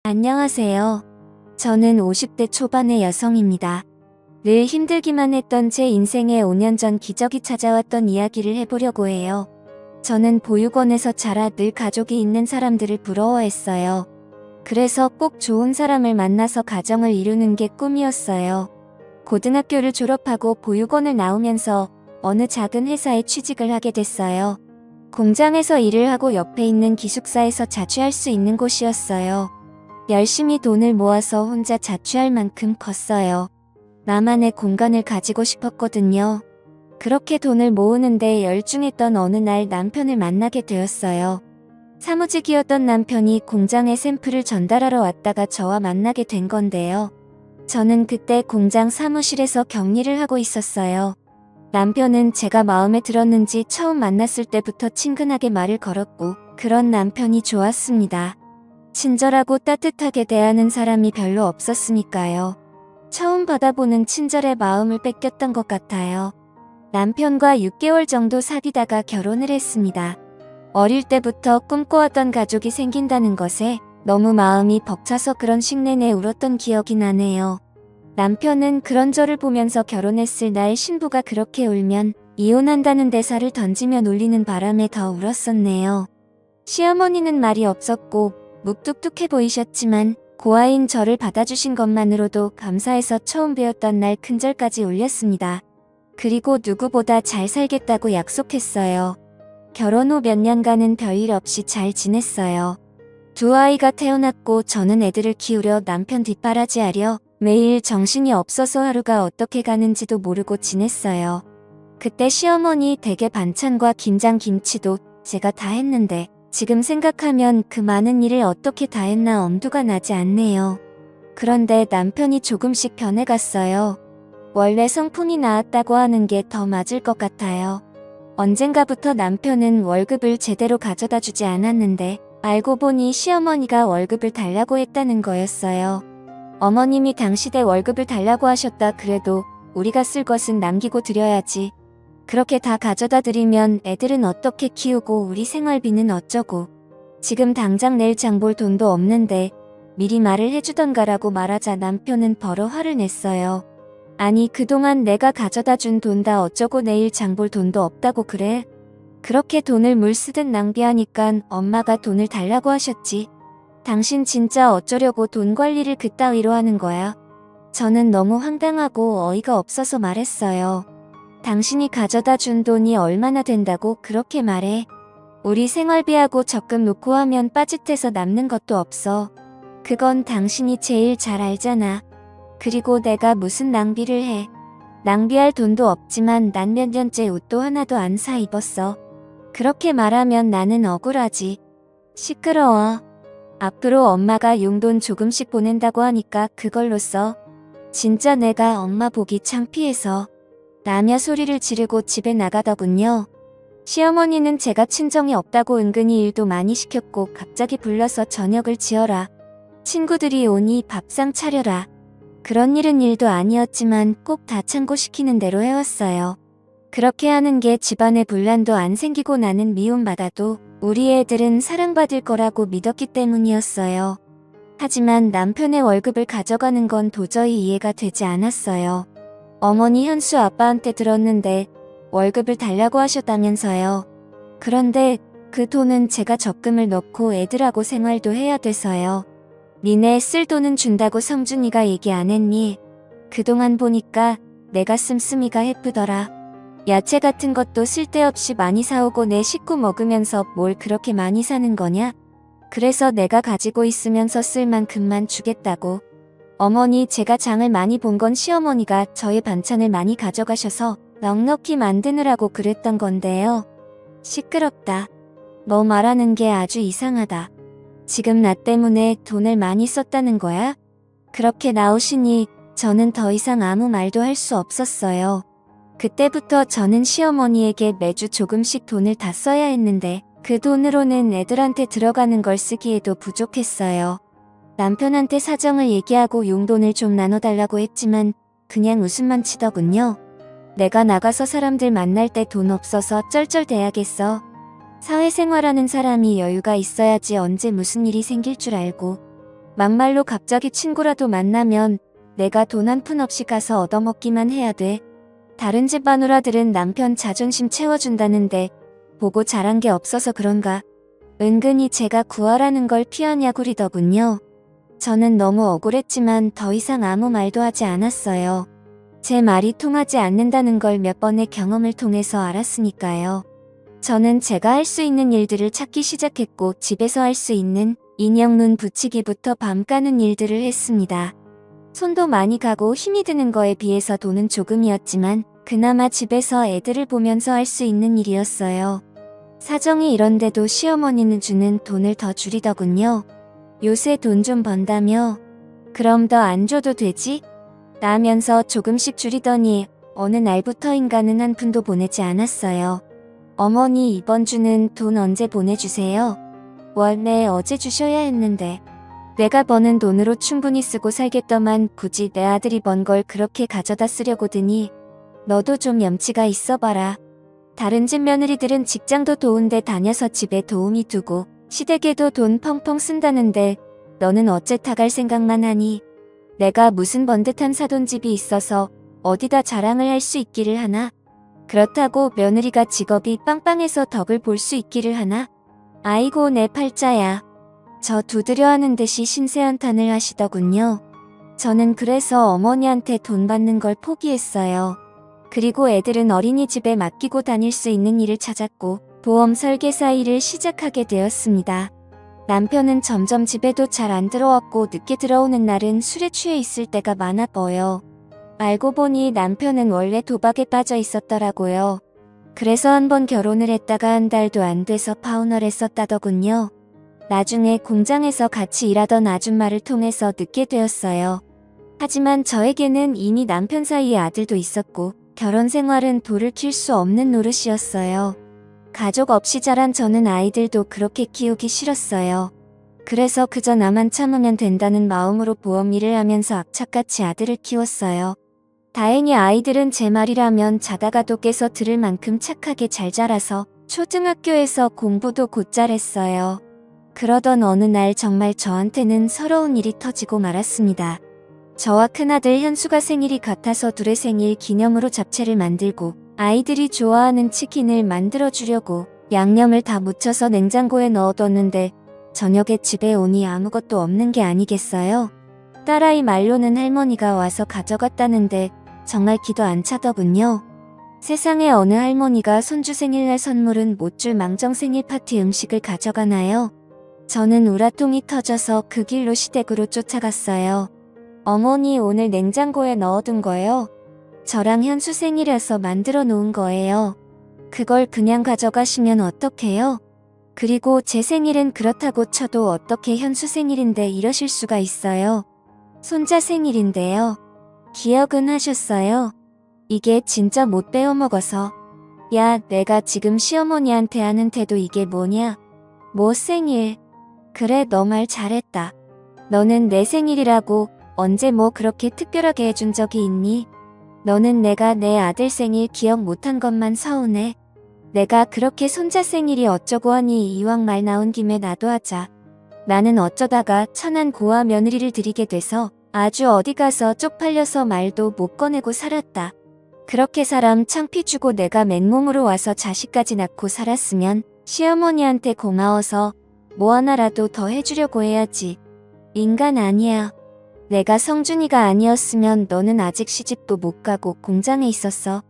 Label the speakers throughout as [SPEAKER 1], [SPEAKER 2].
[SPEAKER 1] 안녕하세요. 저는 50대 초반의 여성입니다. 늘 힘들기만 했던 제 인생에 5년 전 기적이 찾아왔던 이야기를 해보려고 해요. 저는 보육원에서 자라 늘 가족이 있는 사람들을 부러워했어요. 그래서 꼭 좋은 사람을 만나서 가정을 이루는 게 꿈이었어요. 고등학교를 졸업하고 보육원을 나오면서 어느 작은 회사에 취직을 하게 됐어요. 공장에서 일을 하고 옆에 있는 기숙사에서 자취할 수 있는 곳이었어요. 열심히 돈을 모아서 혼자 자취할 만큼 컸어요. 나만의 공간을 가지고 싶었거든요. 그렇게 돈을 모으는데 열중했던 어느 날 남편을 만나게 되었어요. 사무직이었던 남편이 공장에 샘플을 전달하러 왔다가 저와 만나게 된 건데요. 저는 그때 공장 사무실에서 격리를 하고 있었어요. 남편은 제가 마음에 들었는지 처음 만났을 때부터 친근하게 말을 걸었고, 그런 남편이 좋았습니다. 친절하고 따뜻하게 대하는 사람이 별로 없었으니까요. 처음 받아보는 친절의 마음을 뺏겼던 것 같아요. 남편과 6개월 정도 사귀다가 결혼을 했습니다. 어릴 때부터 꿈꿔왔던 가족이 생긴다는 것에 너무 마음이 벅차서 그런 식 내내 울었던 기억이 나네요. 남편은 그런 저를 보면서 결혼했을 날 신부가 그렇게 울면 이혼한다는 대사를 던지며 놀리는 바람에 더 울었었네요. 시어머니는 말이 없었고 묵뚝뚝해 보이셨지만 고아인 저를 받아주신 것만으로도 감사해서 처음 뵈었던 날 큰절까지 올렸습니다. 그리고 누구보다 잘 살겠다고 약속했어요. 결혼 후 몇 년간은 별일 없이 잘 지냈어요. 두 아이가 태어났고 저는 애들을 키우려 남편 뒷바라지하려 매일 정신이 없어서 하루가 어떻게 가는지도 모르고 지냈어요. 그때 시어머니 댁의 반찬과 김장 김치도 제가 다 했는데 지금 생각하면 그 많은 일을 어떻게 다 했나 엄두가 나지 않네요. 그런데 남편이 조금씩 변해갔어요. 원래 성품이 나았다고 하는 게 더 맞을 것 같아요. 언젠가부터 남편은 월급을 제대로 가져다 주지 않았는데 알고 보니 시어머니가 월급을 달라고 했다는 거였어요. 어머님이 당시대 월급을 달라고 하셨다 그래도 우리가 쓸 것은 남기고 드려야지. 그렇게 다 가져다 드리면 애들은 어떻게 키우고 우리 생활비는 어쩌고. 지금 당장 내일 장 볼 돈도 없는데 미리 말을 해주던가라고 말하자 남편은 버러 화를 냈어요. 아니 그동안 내가 가져다 준 돈 다 어쩌고 내일 장 볼 돈도 없다고 그래? 그렇게 돈을 물 쓰듯 낭비하니깐 엄마가 돈을 달라고 하셨지. 당신 진짜 어쩌려고 돈 관리를 그따위로 하는 거야? 저는 너무 황당하고 어이가 없어서 말했어요. 당신이 가져다 준 돈이 얼마나 된다고 그렇게 말해? 우리 생활비하고 적금 놓고 하면 빠짓해서 남는 것도 없어. 그건 당신이 제일 잘 알잖아. 그리고 내가 무슨 낭비를 해. 낭비할 돈도 없지만 난 몇 년째 옷도 하나도 안 사 입었어. 그렇게 말하면 나는 억울하지. 시끄러워. 앞으로 엄마가 용돈 조금씩 보낸다고 하니까 그걸로 써. 진짜 내가 엄마 보기 창피해서. 라며 소리를 지르고 집에 나가더군요. 시어머니는 제가 친정이 없다고 은근히 일도 많이 시켰고 갑자기 불러서 저녁을 지어라. 친구들이 오니 밥상 차려라. 그런 일은 일도 아니었지만 꼭 다 참고시키는 대로 해왔어요. 그렇게 하는 게 집안에 분란도 안 생기고 나는 미움받아도 우리 애들은 사랑받을 거라고 믿었기 때문이었어요. 하지만 남편의 월급을 가져가는 건 도저히 이해가 되지 않았어요. 어머니 현수 아빠한테 들었는데 월급을 달라고 하셨다면서요. 그런데 그 돈은 제가 적금을 넣고 애들하고 생활도 해야 돼서요. 니네 쓸 돈은 준다고 성준이가 얘기 안 했니? 그동안 보니까 내가 씀씀이가 예쁘더라. 야채 같은 것도 쓸데없이 많이 사오고 내 식구 먹으면서 뭘 그렇게 많이 사는 거냐? 그래서 내가 가지고 있으면서 쓸 만큼만 주겠다고. 어머니 제가 장을 많이 본 건 시어머니가 저의 반찬을 많이 가져가셔서 넉넉히 만드느라고 그랬던 건데요. 시끄럽다. 너 말하는 게 아주 이상하다. 지금 나 때문에 돈을 많이 썼다는 거야? 그렇게 나오시니 저는 더 이상 아무 말도 할 수 없었어요. 그때부터 저는 시어머니에게 매주 조금씩 돈을 다 써야 했는데 그 돈으로는 애들한테 들어가는 걸 쓰기에도 부족했어요. 남편한테 사정을 얘기하고 용돈을 좀 나눠달라고 했지만 그냥 웃음만 치더군요. 내가 나가서 사람들 만날 때 돈 없어서 쩔쩔대야겠어. 사회생활하는 사람이 여유가 있어야지 언제 무슨 일이 생길 줄 알고. 막말로 갑자기 친구라도 만나면 내가 돈 한 푼 없이 가서 얻어먹기만 해야 돼. 다른 집 마누라들은 남편 자존심 채워준다는데 보고 자란 게 없어서 그런가. 은근히 제가 구하라는 걸 피하냐구리더군요. 저는 너무 억울했지만 더 이상 아무 말도 하지 않았어요. 제 말이 통하지 않는다는 걸 몇 번의 경험을 통해서 알았으니까요. 저는 제가 할 수 있는 일들을 찾기 시작했고 집에서 할 수 있는 인형 눈 붙이기부터 밤 까는 일들을 했습니다. 손도 많이 가고 힘이 드는 거에 비해서 돈은 조금이었지만 그나마 집에서 애들을 보면서 할 수 있는 일이었어요. 사정이 이런데도 시어머니는 주는 돈을 더 줄이더군요. 요새 돈 좀 번다며? 그럼 더 안 줘도 되지? 라면서 조금씩 줄이더니 어느 날부터인가는 한 푼도 보내지 않았어요. 어머니 이번 주는 돈 언제 보내주세요? 원래 어제 주셔야 했는데. 내가 버는 돈으로 충분히 쓰고 살겠더만 굳이 내 아들이 번 걸 그렇게 가져다 쓰려고 드니 너도 좀 염치가 있어봐라. 다른 집 며느리들은 직장도 좋은데 다녀서 집에 도우미 두고 시댁에도 돈 펑펑 쓴다는데 너는 어째 타갈 생각만 하니? 내가 무슨 번듯한 사돈집이 있어서 어디다 자랑을 할 수 있기를 하나? 그렇다고 며느리가 직업이 빵빵해서 덕을 볼 수 있기를 하나? 아이고 내 팔자야. 저 두드려 하는 듯이 신세한탄을 하시더군요. 저는 그래서 어머니한테 돈 받는 걸 포기했어요. 그리고 애들은 어린이집에 맡기고 다닐 수 있는 일을 찾았고 보험 설계사 일을 시작하게 되었습니다. 남편은 점점 집에도 잘 안 들어왔고 늦게 들어오는 날은 술에 취해 있을 때가 많아 보여. 알고 보니 남편은 원래 도박에 빠져 있었더라고요. 그래서 한번 결혼을 했다가 한 달도 안 돼서 파혼을 했었다더군요. 나중에 공장에서 같이 일하던 아줌마를 통해서 듣게 되었어요. 하지만 저에게는 이미 남편 사이에 아들도 있었고 결혼 생활은 돌을 킬 수 없는 노릇이었어요. 가족 없이 자란 저는 아이들도 그렇게 키우기 싫었어요. 그래서 그저 나만 참으면 된다는 마음으로 보험 일을 하면서 악착같이 아들을 키웠어요. 다행히 아이들은 제 말이라면 자다가도 깨서 들을 만큼 착하게 잘 자라서 초등학교에서 공부도 곧잘 했어요. 그러던 어느 날 정말 저한테는 서러운 일이 터지고 말았습니다. 저와 큰아들 현수가 생일이 같아서 둘의 생일 기념으로 잡채를 만들고 아이들이 좋아하는 치킨을 만들어 주려고 양념을 다 묻혀서 냉장고에 넣어뒀는데 저녁에 집에 오니 아무것도 없는 게 아니겠어요? 딸아이 말로는 할머니가 와서 가져갔다는데 정말 기도 안 차더군요. 세상에 어느 할머니가 손주 생일날 선물은 못 줄 망정 생일 파티 음식을 가져가나요? 저는 우라통이 터져서 그 길로 시댁으로 쫓아갔어요. 어머니 오늘 냉장고에 넣어둔 거요. 저랑 현수 생일이라서 만들어 놓은 거예요. 그걸 그냥 가져가시면 어떡해요? 그리고 제 생일은 그렇다고 쳐도 어떻게 현수 생일인데 이러실 수가 있어요. 손자 생일인데요. 기억은 하셨어요? 이게 진짜 못 배워먹어서. 야, 내가 지금 시어머니한테 하는 태도 이게 뭐냐? 뭐 생일? 그래, 너 말 잘했다. 너는 내 생일이라고 언제 뭐 그렇게 특별하게 해준 적이 있니? 너는 내가 내 아들 생일 기억 못한 것만 서운해. 내가 그렇게 손자 생일이 어쩌고 하니 이왕 말 나온 김에 나도 하자. 나는 어쩌다가 천안 고아 며느리를 들이게 돼서 아주 어디 가서 쪽팔려서 말도 못 꺼내고 살았다. 그렇게 사람 창피 주고 내가 맨몸으로 와서 자식까지 낳고 살았으면 시어머니한테 고마워서 뭐 하나라도 더 해주려고 해야지. 인간 아니야. 내가 성준이가 아니었으면 너는 아직 시집도 못 가고 공장에 있었어.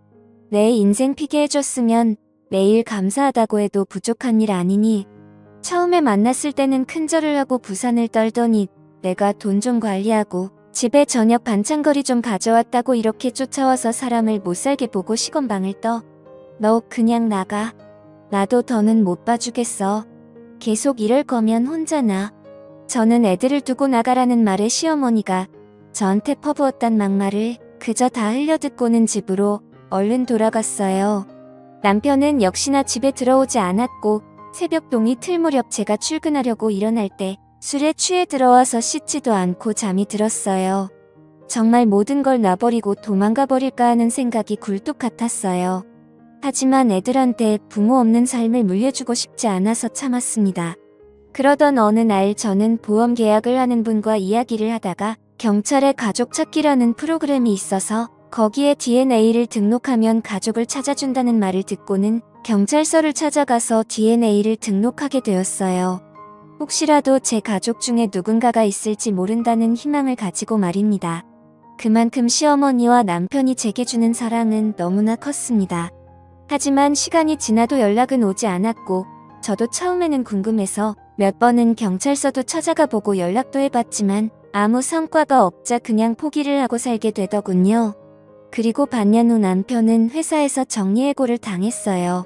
[SPEAKER 1] 내 인생 피게 해줬으면 매일 감사하다고 해도 부족한 일 아니니. 처음에 만났을 때는 큰절을 하고 부산을 떨더니 내가 돈 좀 관리하고 집에 저녁 반찬거리 좀 가져왔다고 이렇게 쫓아와서 사람을 못살게 보고 시건방을 떠. 너 그냥 나가. 나도 더는 못 봐주겠어. 계속 이럴 거면 혼자 나. 저는 애들을 두고 나가라는 말에 시어머니가 저한테 퍼부었단 막말을 그저 다 흘려듣고는 집으로 얼른 돌아갔어요. 남편은 역시나 집에 들어오지 않았고 새벽동이 틀 무렵 제가 출근하려고 일어날 때 술에 취해 들어와서 씻지도 않고 잠이 들었어요. 정말 모든 걸 놔버리고 도망가 버릴까 하는 생각이 굴뚝 같았어요. 하지만 애들한테 부모 없는 삶을 물려주고 싶지 않아서 참았습니다. 그러던 어느 날 저는 보험 계약을 하는 분과 이야기를 하다가 경찰의 가족 찾기라는 프로그램이 있어서 거기에 DNA를 등록하면 가족을 찾아준다는 말을 듣고는 경찰서를 찾아가서 DNA를 등록하게 되었어요. 혹시라도 제 가족 중에 누군가가 있을지 모른다는 희망을 가지고 말입니다. 그만큼 시어머니와 남편이 제게 주는 사랑은 너무나 컸습니다. 하지만 시간이 지나도 연락은 오지 않았고 저도 처음에는 궁금해서 몇 번은 경찰서도 찾아가 보고 연락도 해봤지만 아무 성과가 없자 그냥 포기를 하고 살게 되더군요. 그리고 반년 후 남편은 회사에서 정리해고를 당했어요.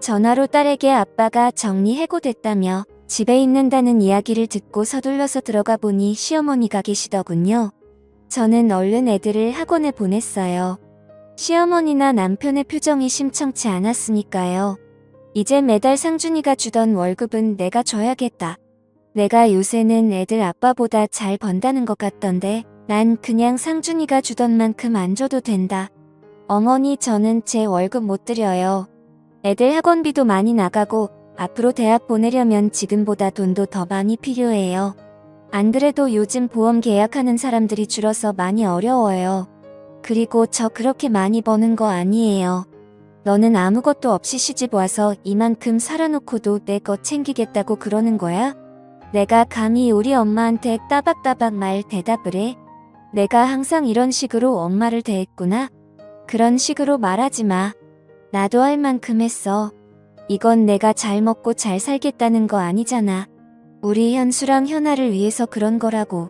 [SPEAKER 1] 전화로 딸에게 아빠가 정리해고됐다며 집에 있는다는 이야기를 듣고 서둘러서 들어가 보니 시어머니가 계시더군요. 저는 얼른 애들을 학원에 보냈어요. 시어머니나 남편의 표정이 심청치 않았으니까요. 이제 매달 상준이가 주던 월급은 내가 줘야겠다. 내가 요새는 애들 아빠보다 잘 번다는 것 같던데 난 그냥 상준이가 주던 만큼 안 줘도 된다. 어머니, 저는 제 월급 못 드려요. 애들 학원비도 많이 나가고 앞으로 대학 보내려면 지금보다 돈도 더 많이 필요해요. 안 그래도 요즘 보험 계약하는 사람들이 줄어서 많이 어려워요. 그리고 저 그렇게 많이 버는 거 아니에요. 너는 아무것도 없이 시집 와서 이만큼 살아놓고도 내 거 챙기겠다고 그러는 거야? 내가 감히 우리 엄마한테 따박따박 말 대답을 해? 내가 항상 이런 식으로 엄마를 대했구나? 그런 식으로 말하지 마. 나도 할 만큼 했어. 이건 내가 잘 먹고 잘 살겠다는 거 아니잖아. 우리 현수랑 현아를 위해서 그런 거라고.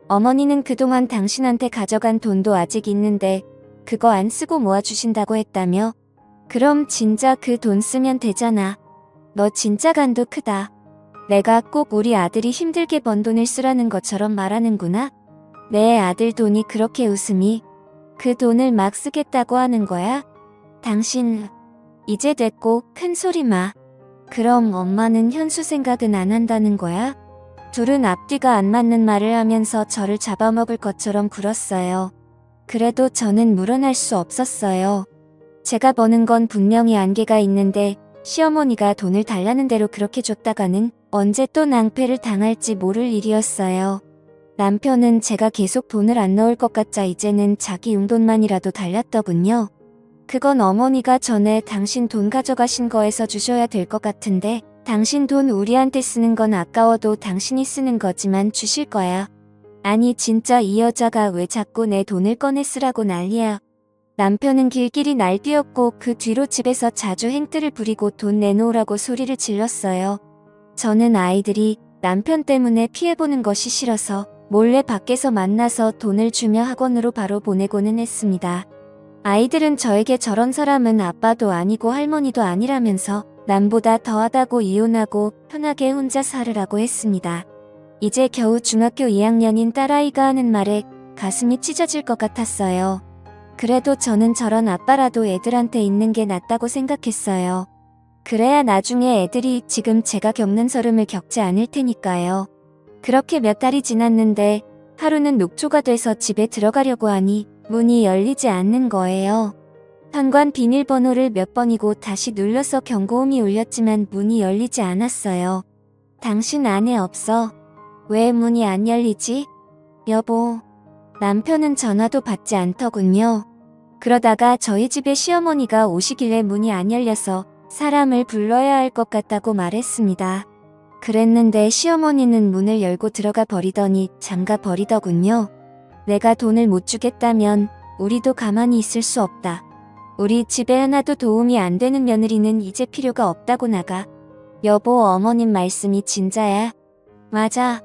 [SPEAKER 1] 어머니는 그동안 당신한테 가져간 돈도 아직 있는데 그거 안 쓰고 모아주신다고 했다며? 그럼 진작 그 돈 쓰면 되잖아. 너 진짜 간도 크다. 내가 꼭 우리 아들이 힘들게 번 돈을 쓰라는 것처럼 말하는구나? 내 아들 돈이 그렇게 웃음이? 그 돈을 막 쓰겠다고 하는 거야? 당신, 이제 됐고 큰 소리 마. 그럼 엄마는 현수 생각은 안 한다는 거야? 둘은 앞뒤가 안 맞는 말을 하면서 저를 잡아먹을 것처럼 굴었어요. 그래도 저는 물어날 수 없었어요. 제가 버는 건 분명히 안개가 있는데 시어머니가 돈을 달라는 대로 그렇게 줬다가는 언제 또 낭패를 당할지 모를 일이었어요. 남편은 제가 계속 돈을 안 넣을 것 같자 이제는 자기 용돈만이라도 달랐더군요. 그건 어머니가 전에 당신 돈 가져가신 거에서 주셔야 될 것 같은데 당신 돈 우리한테 쓰는 건 아까워도 당신이 쓰는 거지만 주실 거야. 아니 진짜 이 여자가 왜 자꾸 내 돈을 꺼내 쓰라고 난리야. 남편은 길길이 날뛰었고 그 뒤로 집에서 자주 행뜰을 부리고 돈 내놓으라고 소리를 질렀어요. 저는 아이들이 남편 때문에 피해보는 것이 싫어서 몰래 밖에서 만나서 돈을 주며 학원으로 바로 보내고는 했습니다. 아이들은 저에게 저런 사람은 아빠도 아니고 할머니도 아니라면서 남보다 더하다고 이혼하고 편하게 혼자 살으라고 했습니다. 이제 겨우 중학교 2학년인 딸아이가 하는 말에 가슴이 찢어질 것 같았어요. 그래도 저는 저런 아빠라도 애들한테 있는 게 낫다고 생각했어요. 그래야 나중에 애들이 지금 제가 겪는 서름을 겪지 않을 테니까요. 그렇게 몇 달이 지났는데 하루는 녹초가 돼서 집에 들어가려고 하니 문이 열리지 않는 거예요. 현관 비밀번호를 몇 번이고 다시 눌러서 경고음이 울렸지만 문이 열리지 않았어요. 당신 안에 없어. 왜 문이 안 열리지? 여보. 남편은 전화도 받지 않더군요. 그러다가 저희 집에 시어머니가 오시길래 문이 안 열려서 사람을 불러야 할 것 같다고 말했습니다. 그랬는데 시어머니는 문을 열고 들어가 버리더니 잠가 버리더군요. 내가 돈을 못 주겠다면 우리도 가만히 있을 수 없다. 우리 집에 하나도 도움이 안 되는 며느리는 이제 필요가 없다고 나가. 여보, 어머님 말씀이 진짜야? 맞아.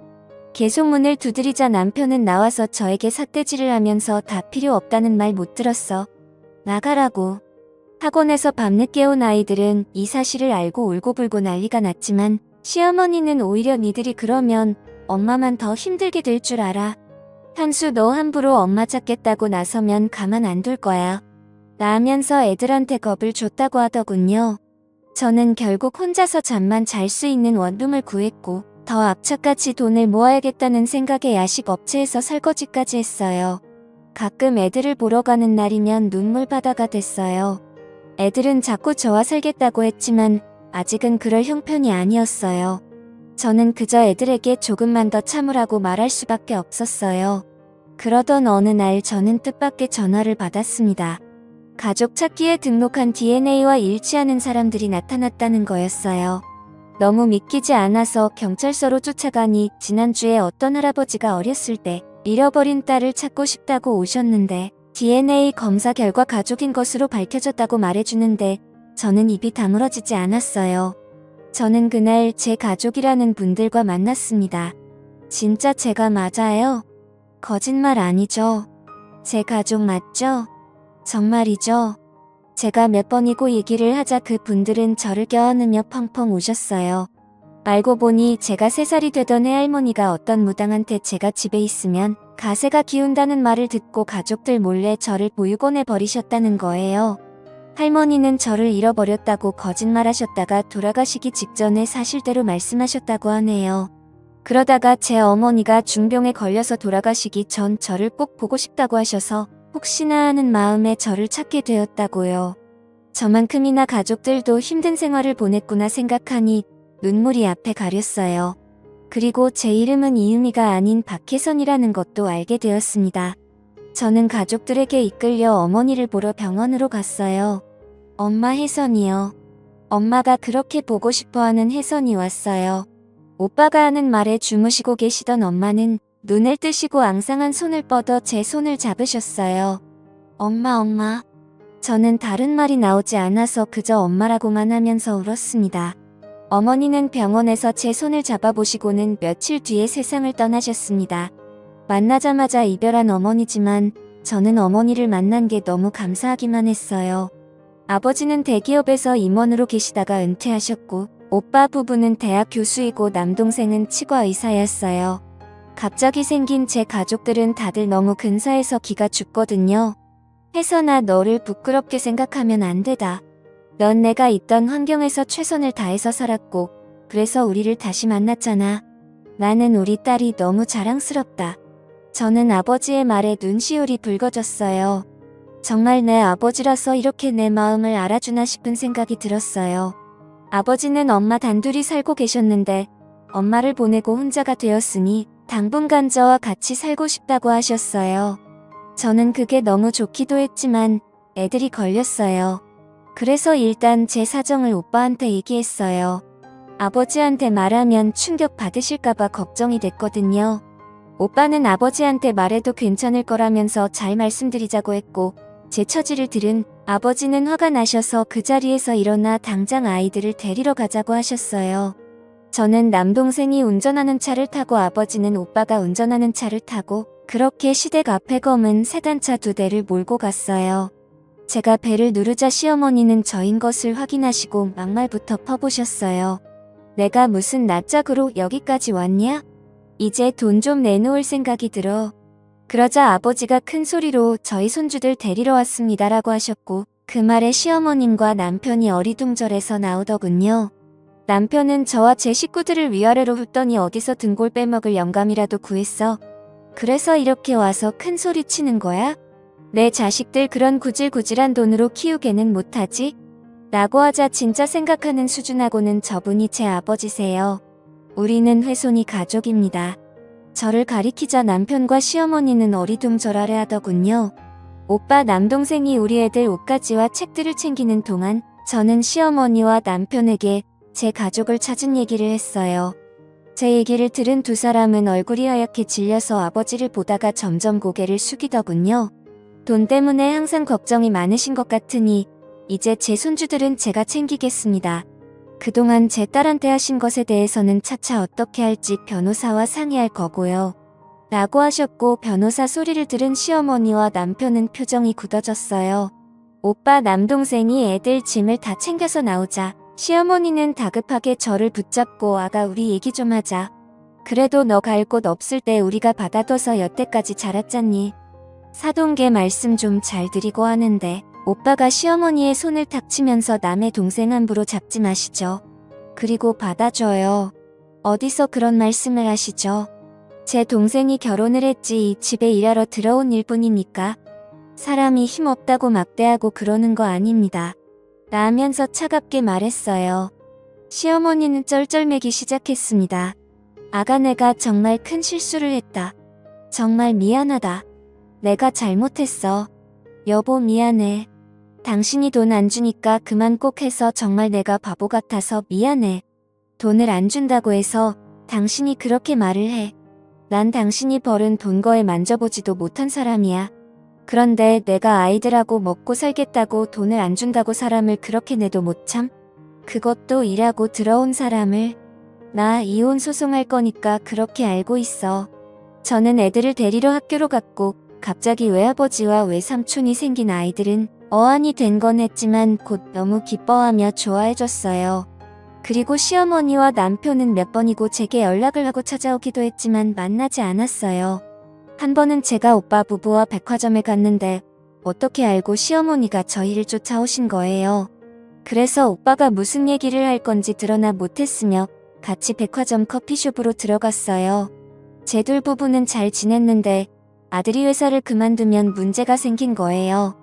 [SPEAKER 1] 계속 문을 두드리자 남편은 나와서 저에게 삿대질을 하면서 다 필요 없다는 말 못 들었어. 나가라고. 학원에서 밤늦게 온 아이들은 이 사실을 알고 울고불고 난리가 났지만 시어머니는 오히려 니들이 그러면 엄마만 더 힘들게 될 줄 알아. 현수, 너 함부로 엄마 찾겠다고 나서면 가만 안 둘 거야. 나하면서 애들한테 겁을 줬다고 하더군요. 저는 결국 혼자서 잠만 잘 수 있는 원룸을 구했고 더 앞차까지 돈을 모아야겠다는 생각에 야식 업체에서 설거지까지 했어요. 가끔 애들을 보러 가는 날이면 눈물바다가 됐어요. 애들은 자꾸 저와 살겠다고 했지만 아직은 그럴 형편이 아니었어요. 저는 그저 애들에게 조금만 더 참으라고 말할 수밖에 없었어요. 그러던 어느 날 저는 뜻밖의 전화를 받았습니다. 가족 찾기에 등록한 DNA와 일치하는 사람들이 나타났다는 거였어요. 너무 믿기지 않아서 경찰서로 쫓아가니 지난주에 어떤 할아버지가 어렸을 때 잃어버린 딸을 찾고 싶다고 오셨는데 DNA 검사 결과 가족인 것으로 밝혀졌다고 말해주는데 저는 입이 다물어지지 않았어요. 저는 그날 제 가족이라는 분들과 만났습니다. 진짜 제가 맞아요? 거짓말 아니죠? 제 가족 맞죠? 정말이죠? 제가 몇 번이고 얘기를 하자 그 분들은 저를 껴안으며 펑펑 우셨어요. 알고 보니 제가 3살이 되던 해할머니가 어떤 무당한테 제가 집에 있으면 가세가 기운다는 말을 듣고 가족들 몰래 저를 보육원에 버리셨다는 거예요. 할머니는 저를 잃어버렸다고 거짓말하셨다가 돌아가시기 직전에 사실대로 말씀하셨다고 하네요. 그러다가 제 어머니가 중병에 걸려서 돌아가시기 전 저를 꼭 보고 싶다고 하셔서 혹시나 하는 마음에 저를 찾게 되었다고요. 저만큼이나 가족들도 힘든 생활을 보냈구나 생각하니 눈물이 앞에 가렸어요. 그리고 제 이름은 이유미가 아닌 박혜선이라는 것도 알게 되었습니다. 저는 가족들에게 이끌려 어머니를 보러 병원으로 갔어요. 엄마 혜선이요. 엄마가 그렇게 보고 싶어하는 혜선이 왔어요. 오빠가 하는 말에 주무시고 계시던 엄마는 눈을 뜨시고 앙상한 손을 뻗어 제 손을 잡으셨어요. 엄마. 저는 다른 말이 나오지 않아서 그저 엄마라고만 하면서 울었습니다. 어머니는 병원에서 제 손을 잡아보시고는 며칠 뒤에 세상을 떠나셨습니다. 만나자마자 이별한 어머니지만 저는 어머니를 만난 게 너무 감사하기만 했어요. 아버지는 대기업에서 임원으로 계시다가 은퇴하셨고 오빠 부부는 대학 교수이고 남동생은 치과 의사였어요. 갑자기 생긴 제 가족들은 다들 너무 근사해서 기가 죽거든요. 혜선아, 너를 부끄럽게 생각하면 안 되다. 넌 내가 있던 환경에서 최선을 다해서 살았고 그래서 우리를 다시 만났잖아. 나는 우리 딸이 너무 자랑스럽다. 저는 아버지의 말에 눈시울이 붉어졌어요. 정말 내 아버지라서 이렇게 내 마음을 알아주나 싶은 생각이 들었어요. 아버지는 엄마 단둘이 살고 계셨는데 엄마를 보내고 혼자가 되었으니 당분간 저와 같이 살고 싶다고 하셨어요. 저는 그게 너무 좋기도 했지만 애들이 걸렸어요. 그래서 일단 제 사정을 오빠한테 얘기했어요. 아버지한테 말하면 충격 받으실까봐 걱정이 됐거든요. 오빠는 아버지한테 말해도 괜찮을 거라면서 잘 말씀드리자고 했고 제 처지를 들은 아버지는 화가 나셔서 그 자리에서 일어나 당장 아이들을 데리러 가자고 하셨어요. 저는 남동생이 운전하는 차를 타고 아버지는 오빠가 운전하는 차를 타고 그렇게 시댁 앞에 검은 세단차 2대를 몰고 갔어요. 제가 배를 누르자 시어머니는 저인 것을 확인하시고 막말부터 퍼보셨어요. 내가 무슨 낯짝으로 여기까지 왔냐? 이제 돈 좀 내놓을 생각이 들어. 그러자 아버지가 큰 소리로 저희 손주들 데리러 왔습니다라고 하셨고 그 말에 시어머님과 남편이 어리둥절해서 나오더군요. 남편은 저와 제 식구들을 위아래로 훑더니 어디서 등골 빼먹을 영감이라도 구했어. 그래서 이렇게 와서 큰 소리 치는 거야? 내 자식들 그런 구질구질한 돈으로 키우게는 못하지? 라고 하자 진짜 생각하는 수준하고는 저분이 제 아버지세요. 우리는 훼손이 가족입니다. 저를 가리키자 남편과 시어머니는 어리둥절하려 하더군요. 오빠 남동생이 우리 애들 옷가지와 책들을 챙기는 동안 저는 시어머니와 남편에게 제 가족을 찾은 얘기를 했어요. 제 얘기를 들은 두 사람은 얼굴이 하얗게 질려서 아버지를 보다가 점점 고개를 숙이더군요. 돈 때문에 항상 걱정이 많으신 것 같으니 이제 제 손주들은 제가 챙기겠습니다. 그동안 제 딸한테 하신 것에 대해서는 차차 어떻게 할지 변호사와 상의할 거고요. 라고 하셨고 변호사 소리를 들은 시어머니와 남편은 표정이 굳어졌어요. 오빠 남동생이 애들 짐을 다 챙겨서 나오자 시어머니는 다급하게 저를 붙잡고 아가 우리 얘기 좀 하자. 그래도 너 갈 곳 없을 때 우리가 받아둬서 여태까지 자랐잖니. 사돈계 말씀 좀 잘 드리고 하는데 오빠가 시어머니의 손을 탁 치면서 남의 동생 함부로 잡지 마시죠. 그리고 받아줘요. 어디서 그런 말씀을 하시죠? 제 동생이 결혼을 했지 이 집에 일하러 들어온 일뿐이니까. 사람이 힘없다고 막대하고 그러는 거 아닙니다. 라면서 차갑게 말했어요. 시어머니는 쩔쩔매기 시작했습니다. 아가, 내가 정말 큰 실수를 했다. 정말 미안하다. 내가 잘못했어. 여보, 미안해. 당신이 돈 안 주니까 그만 꼭 해서 정말 내가 바보 같아서 미안해. 돈을 안 준다고 해서 당신이 그렇게 말을 해. 난 당신이 벌은 돈 거에 만져보지도 못한 사람이야. 그런데 내가 아이들하고 먹고 살겠다고 돈을 안 준다고 사람을 그렇게 내도 못 참? 그것도 일하고 들어온 사람을. 나 이혼 소송할 거니까 그렇게 알고 있어. 저는 애들을 데리러 학교로 갔고 갑자기 외아버지와 외삼촌이 생긴 아이들은 어안이 된 건 했지만 곧 너무 기뻐하며 좋아해줬어요. 그리고 시어머니와 남편은 몇 번이고 제게 연락을 하고 찾아오기도 했지만 만나지 않았어요. 한 번은 제가 오빠 부부와 백화점에 갔는데 어떻게 알고 시어머니가 저희를 쫓아오신 거예요. 그래서 오빠가 무슨 얘기를 할 건지 드러나 못했으며 같이 백화점 커피숍으로 들어갔어요. 제 둘 부부는 잘 지냈는데 아들이 회사를 그만두면 문제가 생긴 거예요.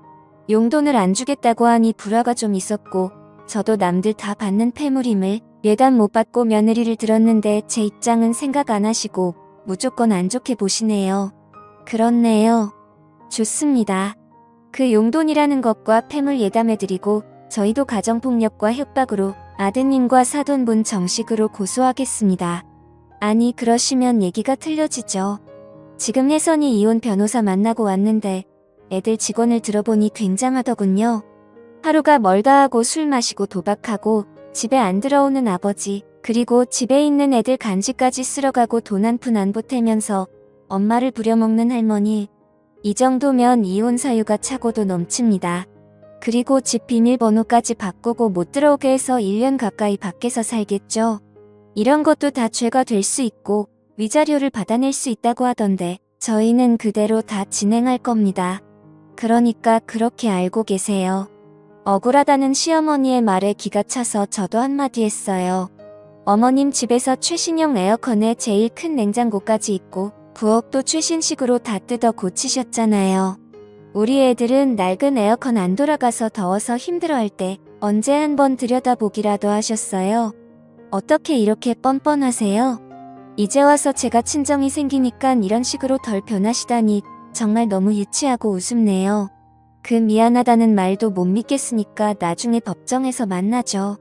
[SPEAKER 1] 용돈을 안 주겠다고 하니 불화가 좀 있었고 저도 남들 다 받는 폐물임을 예단 못 받고 며느리를 들었는데 제 입장은 생각 안 하시고 무조건 안 좋게 보시네요. 그렇네요. 좋습니다. 그 용돈이라는 것과 폐물 예담해드리고 저희도 가정폭력과 협박으로 아드님과 사돈분 정식으로 고소하겠습니다. 아니, 그러시면 얘기가 틀려지죠. 지금 혜선이 이혼 변호사 만나고 왔는데 애들 직원을 들어보니 굉장하더군요. 하루가 멀다 하고 술 마시고 도박하고 집에 안 들어오는 아버지, 그리고 집에 있는 애들 간식까지 쓸어가고 돈 한 푼 안 보태면서 엄마를 부려먹는 할머니. 이 정도면 이혼 사유가 차고도 넘칩니다. 그리고 집 비밀번호까지 바꾸고 못 들어오게 해서 1년 가까이 밖에서 살겠죠. 이런 것도 다 죄가 될 수 있고 위자료를 받아낼 수 있다고 하던데 저희는 그대로 다 진행할 겁니다. 그러니까 그렇게 알고 계세요. 억울하다는 시어머니의 말에 기가 차서 저도 한마디 했어요. 어머님 집에서 최신형 에어컨에 제일 큰 냉장고까지 있고 부엌도 최신식으로 다 뜯어 고치셨잖아요. 우리 애들은 낡은 에어컨 안 돌아가서 더워서 힘들어할 때 언제 한번 들여다보기라도 하셨어요? 어떻게 이렇게 뻔뻔하세요? 이제 와서 제가 친정이 생기니까 이런 식으로 덜 변하시다니 정말 너무 유치하고 우습네요. 그 미안하다는 말도 못 믿겠으니까 나중에 법정에서 만나죠.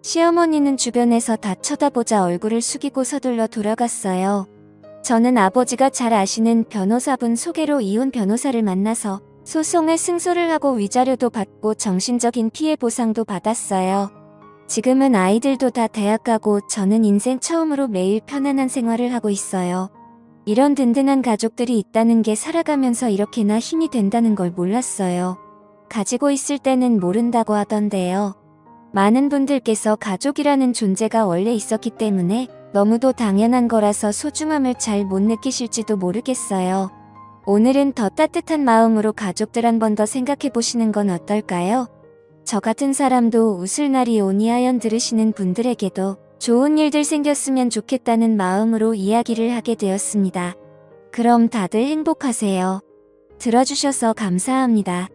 [SPEAKER 1] 시어머니는 주변에서 다 쳐다보자 얼굴을 숙이고 서둘러 돌아갔어요. 저는 아버지가 잘 아시는 변호사분 소개로 이혼 변호사를 만나서 소송에 승소를 하고 위자료도 받고 정신적인 피해 보상도 받았어요. 지금은 아이들도 다 대학 가고 저는 인생 처음으로 매일 편안한 생활을 하고 있어요. 이런 든든한 가족들이 있다는 게 살아가면서 이렇게나 힘이 된다는 걸 몰랐어요. 가지고 있을 때는 모른다고 하던데요. 많은 분들께서 가족이라는 존재가 원래 있었기 때문에 너무도 당연한 거라서 소중함을 잘 못 느끼실지도 모르겠어요. 오늘은 더 따뜻한 마음으로 가족들 한 번 더 생각해 보시는 건 어떨까요? 저 같은 사람도 웃을 날이 오니 하연 들으시는 분들에게도 좋은 일들 생겼으면 좋겠다는 마음으로 이야기를 하게 되었습니다. 그럼 다들 행복하세요. 들어주셔서 감사합니다.